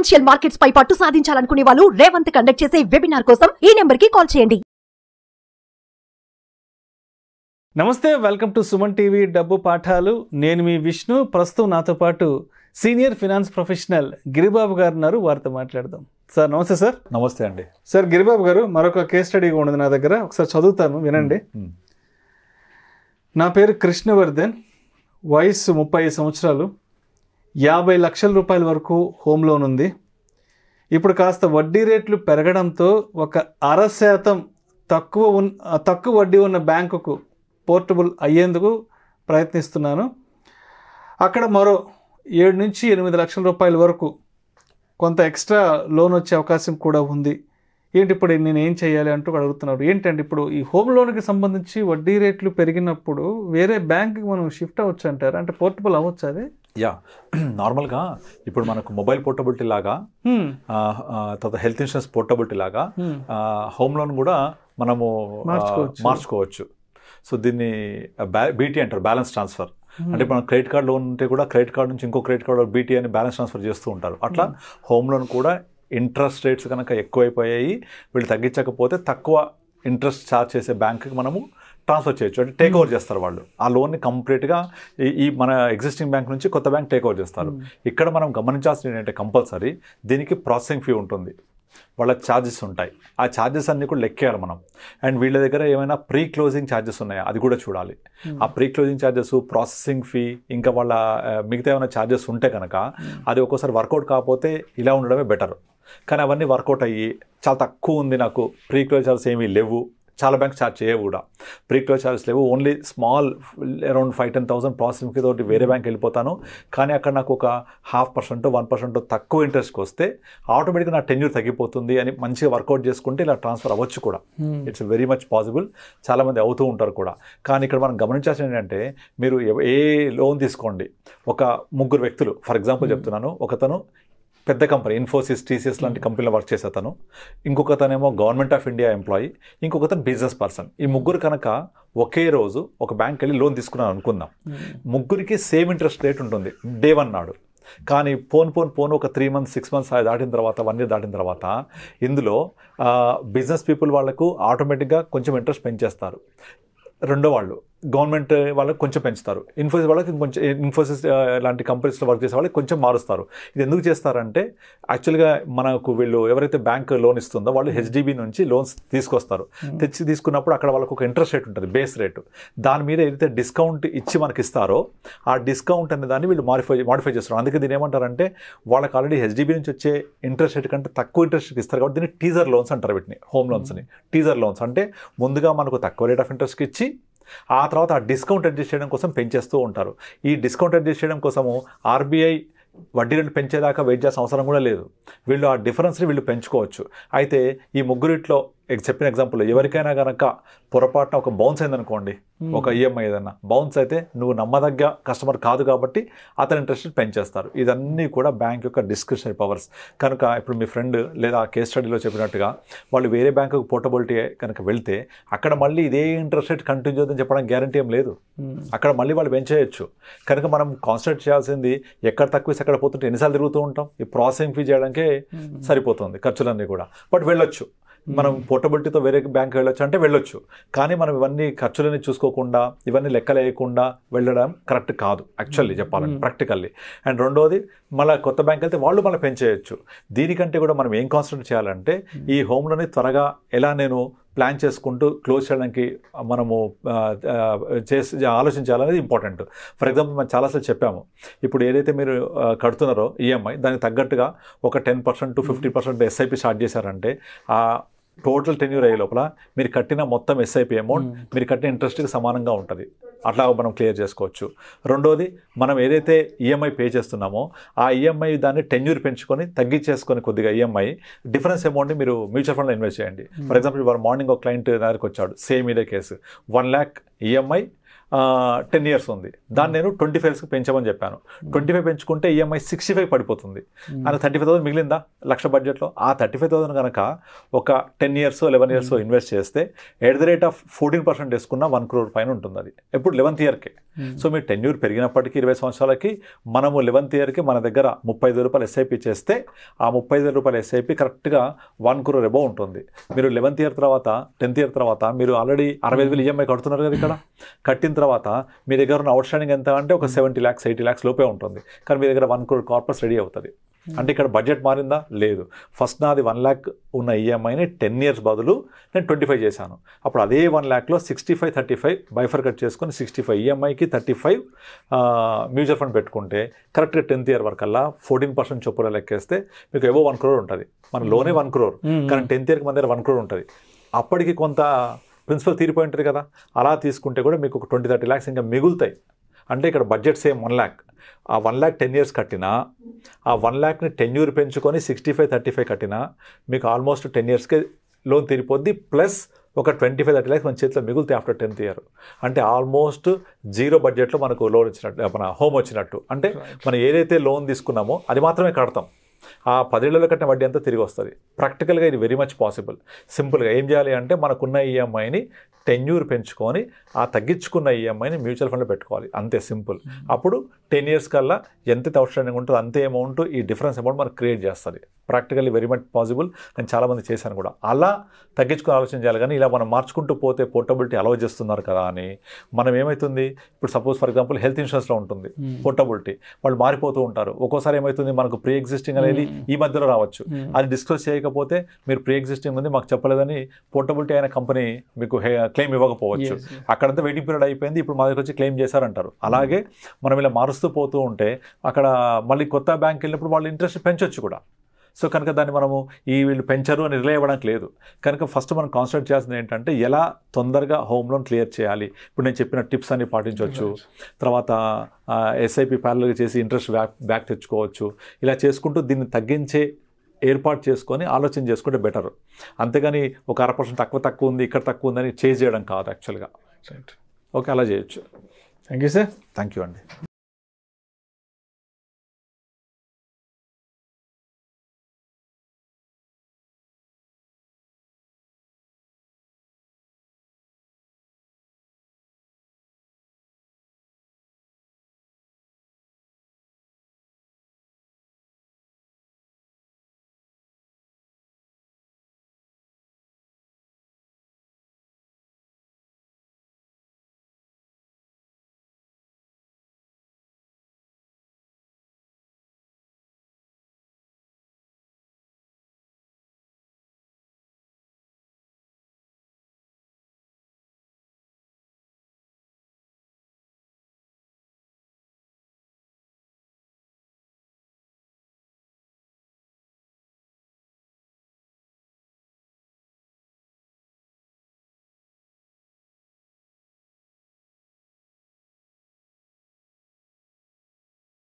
Financial markets పై పట్టు సాధించాలనుకునే వాళ్ళు Revanth conduct చేసే వెబినార్ కోసం ఈ నెంబర్ కి కాల్ చేయండి. నమస్తే, వెల్కమ్ టు సుమన్ టీవీ డబ్బు పాఠాలు. నేను మీ విష్ణు. ప్రస్తుతం నాతో పాటు సీనియర్ ఫినాన్స్ ప్రొఫెషనల్ గిరిబాబు గారు ఉన్నారు. వారితో మాట్లాడదాం. సార్ నమస్తే. సార్ నమస్తే అండి. సార్ గిరిబాబు గారు, మరొక కేస్ స్టడీగా ఉన్నది నా దగ్గర, ఒకసారి చదువుతాను, వినండి. నా పేరు కృష్ణవర్ధన్, వయసు 30 సంవత్సరాలు, 50 లక్షల రూపాయల వరకు హోమ్ లోన్ ఉంది. ఇప్పుడు కాస్త వడ్డీ రేట్లు పెరగడంతో ఒక 0.5% తక్కువ వడ్డీ ఉన్న బ్యాంకుకు పోర్టబుల్ అయ్యేందుకు ప్రయత్నిస్తున్నాను. అక్కడ మరో 7 నుంచి 8 లక్షల రూపాయల వరకు కొంత ఎక్స్ట్రా లోన్ వచ్చే అవకాశం కూడా ఉంది. ఏంటి ఇప్పుడు నేను ఏం చేయాలి అంటూ అడుగుతున్నారు. ఏంటంటే ఇప్పుడు ఈ హోమ్ లోన్కి సంబంధించి వడ్డీ రేట్లు పెరిగినప్పుడు వేరే బ్యాంక్కి మనం షిఫ్ట్ అవ్వచ్చు అంటారు, అంటే పోర్టబుల్ అవ్వచ్చు అది? యా, నార్మల్గా ఇప్పుడు మనకు మొబైల్ పోర్టబిలిటీ లాగా, తర్వాత హెల్త్ ఇన్సూరెన్స్ పోర్టబిలిటీ లాగా హోమ్ లోన్ కూడా మనము మార్చుకోవచ్చు. సో దీన్ని బీటీ అంటారు, బ్యాలెన్స్ ట్రాన్స్ఫర్. అంటే మనం క్రెడిట్ కార్డ్ లోన్ ఉంటే కూడా క్రెడిట్ కార్డ్ నుంచి ఇంకో క్రెడిట్ కార్డ్ బీటీ అని బ్యాలెన్స్ ట్రాన్స్ఫర్ చేస్తూ ఉంటారు. అట్లా హోమ్ లోన్ కూడా ఇంట్రెస్ట్ రేట్స్ కనుక ఎక్కువైపోయాయి, వీళ్ళు తగ్గించకపోతే తక్కువ ఇంట్రెస్ట్ ఛార్జ్ చేసే బ్యాంకుకి మనము ట్రాన్స్ఫర్ చేయొచ్చు. అంటే టేక్ ఓవర్ చేస్తారు వాళ్ళు ఆ లోన్ని కంప్లీట్గా. ఈ మన ఎగ్జిస్టింగ్ బ్యాంక్ నుంచి కొత్త బ్యాంక్ టేక్ ఓవర్ చేస్తారు. ఇక్కడ మనం గమనించాల్సింది ఏంటంటే కంపల్సరీ దీనికి ప్రాసెసింగ్ ఫీ ఉంటుంది, వాళ్ళకి ఛార్జెస్ ఉంటాయి. ఆ ఛార్జెస్ అన్నీ కూడా లెక్కేయాలి మనం. అండ్ వీళ్ళ దగ్గర ఏమైనా ప్రీ క్లోజింగ్ ఛార్జెస్ ఉన్నాయా అది కూడా చూడాలి. ఆ pre closing charges, processing fee, ఇంకా వాళ్ళ మిగతా ఏమైనా ఛార్జెస్ ఉంటే కనుక అది ఒక్కోసారి వర్కౌట్ కాకపోతే ఇలా ఉండడమే బెటర్. కానీ అవన్నీ వర్కౌట్ అయ్యి చాలా తక్కువ ఉంది, నాకు ప్రీ క్లోజ్ ఛార్జెస్ ఏమీ లేవు, చాలా బ్యాంక్స్ ఛార్జ్ చేయవు కూడా, ప్రీ క్లోజ్ ఛార్జెస్ లేవు, only small around 5-10,000 processing fee తోటి వేరే బ్యాంక్ వెళ్ళిపోతాను, కానీ అక్కడ నాకు ఒక 0.5%, 1% తక్కువ ఇంట్రెస్ట్కి వస్తే ఆటోమేటిక్గా నా టెన్యూర్ తగ్గిపోతుంది అని మంచిగా వర్కౌట్ చేసుకుంటే ఇలా ట్రాన్స్ఫర్ అవ్వచ్చు కూడా. ఇట్స్ వెరీ మచ్ పాసిబుల్, చాలామంది అవుతూ ఉంటారు కూడా. కానీ ఇక్కడ మనం గమనించాల్సింది ఏంటంటే, మీరు ఏ లోన్ తీసుకోండి, ఒక 3 వ్యక్తులు ఫర్ ఎగ్జాంపుల్ చెప్తున్నాను, ఒకతను పెద్ద కంపెనీ ఇన్ఫోసిస్, టీసీఎస్ లాంటి కంపెనీలో వర్క్ చేసే అతను, ఇంకొకతనేమో గవర్నమెంట్ ఆఫ్ ఇండియా ఎంప్లాయీ, ఇంకొకతను బిజినెస్ పర్సన్. ఈ 3 కనుక ఒకే రోజు ఒక బ్యాంక్ వెళ్ళి లోన్ తీసుకున్నాను అనుకుందాం, 3కి సేమ్ ఇంట్రెస్ట్ రేట్ ఉంటుంది డే 1 నాడు. కానీ పోను ఒక 3 months, 6 months దాటిన తర్వాత, 1 year దాటిన తర్వాత ఇందులో బిజినెస్ పీపుల్ వాళ్ళకు ఆటోమేటిక్గా కొంచెం ఇంట్రెస్ట్ పెంచేస్తారు. రెండో వాళ్ళు గవర్నమెంట్ వాళ్ళకి కొంచెం పెంచుతారు, ఇన్ఫోసిస్ వాళ్ళకి కొంచెం, ఇన్ఫోసిస్ లాంటి కంపెనీస్లో వర్క్ చేసే వాళ్ళకి కొంచెం మారుస్తారు. ఇది ఎందుకు చేస్తారంటే, యాక్చువల్గా మనకు వీళ్ళు ఎవరైతే బ్యాంక్ లోన్ ఇస్తుందో వాళ్ళు హెచ్డిబి నుంచి లోన్స్ తీసుకొస్తారు. తీసుకున్నప్పుడు అక్కడ వాళ్ళకు ఒక ఇంట్రెస్ట్ రేట్ ఉంటుంది, బేస్ రేటు. దాని మీద ఏదైతే డిస్కౌంట్ ఇచ్చి మనకి ఇస్తారో ఆ డిస్కౌంట్ అనే దాన్ని వీళ్ళు మాడిఫై చేస్తారు. అందుకే దీని ఏమంటారంటే, వాళ్ళకి ఆల్రెడీ హెచ్డిబి నుంచి వచ్చే ఇంట్రెస్ట్ రేట్ కంటే తక్కువ ఇంట్రెస్ట్ ఇస్తారు కాబట్టి దీన్ని టీజర్ లోన్స్ అంటారు. వీటిని హోమ్ లోన్స్ని టీజర్ లోన్స్ అంటే, ముందుగా మనకు తక్కువ రేట్ ఆఫ్ ఇంట్రెస్ట్కి ఇచ్చి ఆ తర్వాత ఆ డిస్కౌంట్ అడ్జస్ట్ చేయడం కోసం పెంచేస్తూ ఉంటారు. ఈ డిస్కౌంట్ అడ్జస్ట్ చేయడం కోసము ఆర్బీఐ వడ్డీ రేట్లు పెంచేదాకా వెయిట్ చేయాల్సిన అవసరం కూడా లేదు. వీళ్ళు ఆ డిఫరెన్స్ని వీళ్ళు పెంచుకోవచ్చు. అయితే ఈ 3 చెప్పిన ఎగ్జాంపుల్ ఎవరికైనా కనుక పొరపాటున ఒక బౌన్స్ అయిందనుకోండి, ఒక ఈఎంఐ ఏదన్నా బౌన్స్ అయితే నువ్వు నమ్మదగ్గ కస్టమర్ కాదు కాబట్టి అతని ఇంట్రెస్ట్ పెంచేస్తారు. ఇదన్నీ కూడా బ్యాంక్ యొక్క డిస్క్రిషనరీ పవర్స్. కనుక ఇప్పుడు మీ ఫ్రెండ్ లేదా కేస్ స్టడీలో చెప్పినట్టుగా వాళ్ళు వేరే బ్యాంకుకు పోర్టబిలిటీ కనుక వెళ్తే అక్కడ మళ్ళీ ఇదే ఇంట్రెస్ట్ రేట్ కంటిన్యూ చేద్దని చెప్పడానికి గ్యారంటీ ఏం లేదు. అక్కడ మళ్ళీ వాళ్ళు పెంచేయచ్చు. కనుక మనం కాన్సన్ట్రేట్ చేయాల్సింది ఎక్కడ తక్కువ ఎక్కడ పోతుంటే ఎన్నిసార్లు తిరుగుతూ ఉంటాం, ఈ ప్రాసెసింగ్ ఫీ చేయడానికే సరిపోతుంది ఖర్చులన్నీ కూడా. బట్ వెళ్ళొచ్చు, మనం పోర్టబిలిటీతో వేరే బ్యాంక్ వెళ్ళొచ్చు అంటే వెళ్ళొచ్చు. కానీ మనం ఇవన్నీ ఖర్చులని చూసుకోకుండా, ఇవన్నీ లెక్కలేయకుండా వెళ్ళడం కరెక్ట్ కాదు యాక్చువల్లీ చెప్పాలంటే ప్రాక్టికల్లీ. అండ్ రెండోది, మళ్ళీ కొత్త బ్యాంక్ వెళ్తే వాళ్ళు మళ్ళీ పెంచేయచ్చు. దీనికంటే కూడా మనం ఏం కాన్సన్ట్రేట్ చేయాలంటే, ఈ హోమ్లోని త్వరగా ఎలా నేను ప్లాన్ చేసుకుంటూ క్లోజ్ చేయడానికి మనము ఆలోచించాలనేది ఇంపార్టెంట్. ఫర్ ఎగ్జాంపుల్ మనం చాలాసార్లు చెప్పాము, ఇప్పుడు ఏదైతే మీరు కడుతున్నారో ఈఎంఐ దానికి తగ్గట్టుగా ఒక 10% to 50% ఎస్ఐపి స్టార్ట్ చేశారంటే ఆ టోటల్ టెన్యూర్ అయ్యే లోపల మీరు కట్టిన మొత్తం ఎస్ఐపి అమౌంట్ మీరు కట్టిన ఇంట్రెస్ట్కి సమానంగా ఉంటుంది. అట్లా మనం క్లియర్ చేసుకోవచ్చు. రెండోది, మనం ఏదైతే ఈఎంఐ పే చేస్తున్నామో ఆ ఈఎంఐ దాన్ని టెన్యూర్ పెంచుకొని తగ్గించేసుకొని కొద్దిగా ఈఎంఐ డిఫరెన్స్ అమౌంట్ని మీరు మ్యూచువల్ ఫండ్లో ఇన్వెస్ట్ చేయండి. ఫర్ ఎగ్జాంపుల్ ఇవాళ మార్నింగ్ ఒక క్లయింట్ దగ్గరికి వచ్చాడు, సేమ్ ఇదే కేసు, 1 lakh ఈఎంఐ 10 years ఉంది, దాన్ని నేను 25 పెంచమని చెప్పాను. 25 పెంచుకుంటే ఈఎంఐ 65 పడిపోతుంది. అది 35,000 మిగిలిందా లక్ష బడ్జెట్లో? ఆ 35,000 కనుక ఒక 10 years 11 years ఇన్వెస్ట్ చేస్తే ఎట్ ది రేట్ ఆఫ్ 14% వేసుకున్న 1 crore పైన ఉంటుంది. అది ఎప్పుడు 11th yearకే. సో మీ టెన్యూర్ పెరిగినప్పటికీ 20 సంవత్సరాలకి మనము 11th yearకి మన దగ్గర 35,000 రూపాయలు ఎస్ఐపి చేస్తే ఆ 35,000 రూపాయల ఎస్ఐపి కరెక్ట్గా 1 crore అబౌవ్ ఉంటుంది. మీరు 11th year తర్వాత 10th year తర్వాత మీరు ఆల్రెడీ 65,000 ఈఎంఐ కడుతున్నారు కదా. ఇక్కడ కట్టిన తర్వాత మీ దగ్గర ఉన్న అవుట్ స్టాండింగ్ ఎంత అంటే ఒక 70 lakhs 80 lakhs లోపే ఉంటుంది. కానీ మీ దగ్గర 1 crore కార్పస్ రెడీ అవుతుంది. అంటే ఇక్కడ బడ్జెట్ మారిందా? లేదు. ఫస్ట్ నాది 1 lakh ఉన్న ఈఎంఐని 10 years బదులు నేను 25 చేశాను. అప్పుడు అదే 1 lakhలో 65 35 బైఫర్కట్ చేసుకొని 65 ఈఎంఐకి 35 మ్యూచువల్ ఫండ్ పెట్టుకుంటే కరెక్ట్గా 10th year వరకల్లా 14% చొప్పున లెక్కేస్తే మీకు ఏవో 1 crore ఉంటుంది. మన లోనే 1 crore, కానీ 10th yearకి మన దగ్గర 1 crore ఉంటుంది. అప్పటికి కొంత ప్రిన్సిపల్ తీరిపోయి ఉంటుంది కదా. అలా తీసుకుంటే కూడా మీకు ఒక 20-30 lakhs ఇంకా మిగులుతాయి. అంటే ఇక్కడ బడ్జెట్ సేమ్ 1 lakh. ఆ 1 lakh 10 years కట్టినా, ఆ 1 lakhని టెన్యూర్ పెంచుకొని 65 35 కట్టినా మీకు ఆల్మోస్ట్ 10 yearsకే లోన్ తీరిపోద్ది. ప్లస్ ఒక 25-30 lakhs మన చేతిలో మిగులుతాయి ఆఫ్టర్ 10th year. అంటే ఆల్మోస్ట్ 0 బడ్జెట్లో మనకు లోన్ వచ్చినట్టు, మన హోమ్ వచ్చినట్టు. అంటే మనం ఏదైతే లోన్ తీసుకున్నామో అది మాత్రమే కడతాం. ఆ 10 ఏళ్లలో కట్టిన వడ్డీ అంతా తిరిగి వస్తుంది. ప్రాక్టికల్గా ఇది వెరీ మచ్ పాసిబుల్. సింపుల్గా ఏం చేయాలి అంటే మనకున్న ఈఎంఐని టెన్యూర్ పెంచుకొని ఆ తగ్గించుకున్న ఈఎంఐని మ్యూచువల్ ఫండ్లో పెట్టుకోవాలి. అంతే సింపుల్. అప్పుడు 10 years కల్లా ఎంత అవుట్స్టాండింగ్ ఉంటుందో అంతే అమౌంట్, ఈ డిఫరెన్స్ అమౌంట్ మనకు క్రియేట్ చేస్తుంది. Practically very much possible. నేను చాలామంది చేశాను కూడా. అలా తగ్గించుకుని ఆలోచన చేయాలి. కానీ ఇలా మనం మార్చుకుంటూ పోతే పోర్టబిలిటీ అలౌ చేస్తున్నారు కదా అని మనం ఏమవుతుంది, ఇప్పుడు సపోజ్ ఫర్ ఎగ్జాంపుల్ హెల్త్ ఇన్సూరెన్స్లో ఉంటుంది పోర్టబిలిటీ, వాళ్ళు మారిపోతూ ఉంటారు. ఒక్కోసారి ఏమవుతుంది, మనకు ప్రీ ఎగ్జిస్టింగ్ అనేది ఈ మధ్యలో రావచ్చు. అది డిస్క్లోజ్ చేయకపోతే మీరు ప్రీ ఎగ్జిస్టింగ్ ఉంది మాకు చెప్పలేదని పోర్టబిలిటీ అయిన కంపెనీ మీకు క్లెయిమ్ ఇవ్వకపోవచ్చు. అక్కడంతా వెయిటింగ్ పీరియడ్ అయిపోయింది, ఇప్పుడు మా దగ్గర వచ్చి క్లెయిమ్ చేశారంటారు. అలాగే మనం ఇలా మారుస్తూ పోతూ ఉంటే అక్కడ మళ్ళీ కొత్త బ్యాంక్ వెళ్ళినప్పుడు వాళ్ళు ఇంట్రెస్ట్ పెంచొచ్చు కూడా. సో కనుక దాన్ని మనము వీళ్ళు పెంచరు అని రిలే అవ్వడానికి లేదు. కనుక ఫస్ట్ మనం కాన్సన్ట్రేట్ చేయాల్సింది ఏంటంటే ఎలా తొందరగా హోమ్ లోన్ క్లియర్ చేయాలి. ఇప్పుడు నేను చెప్పిన టిప్స్ అన్ని పాటించవచ్చు. తర్వాత ఎస్ఐపి ప్యారల్గా చేసి ఇంట్రెస్ట్ బ్యాక్ తెచ్చుకోవచ్చు. ఇలా చేసుకుంటూ దీన్ని తగ్గించే ఏర్పాటు చేసుకొని ఆలోచన చేసుకుంటే బెటర్. అంతేగాని ఒక 1% తక్కువ ఉంది, ఇక్కడ తక్కువ ఉందని చేంజ్ చేయడం కాదు యాక్చువల్గా. ఓకే, అలా చేయొచ్చు. Thank you sir. Thank you అండి.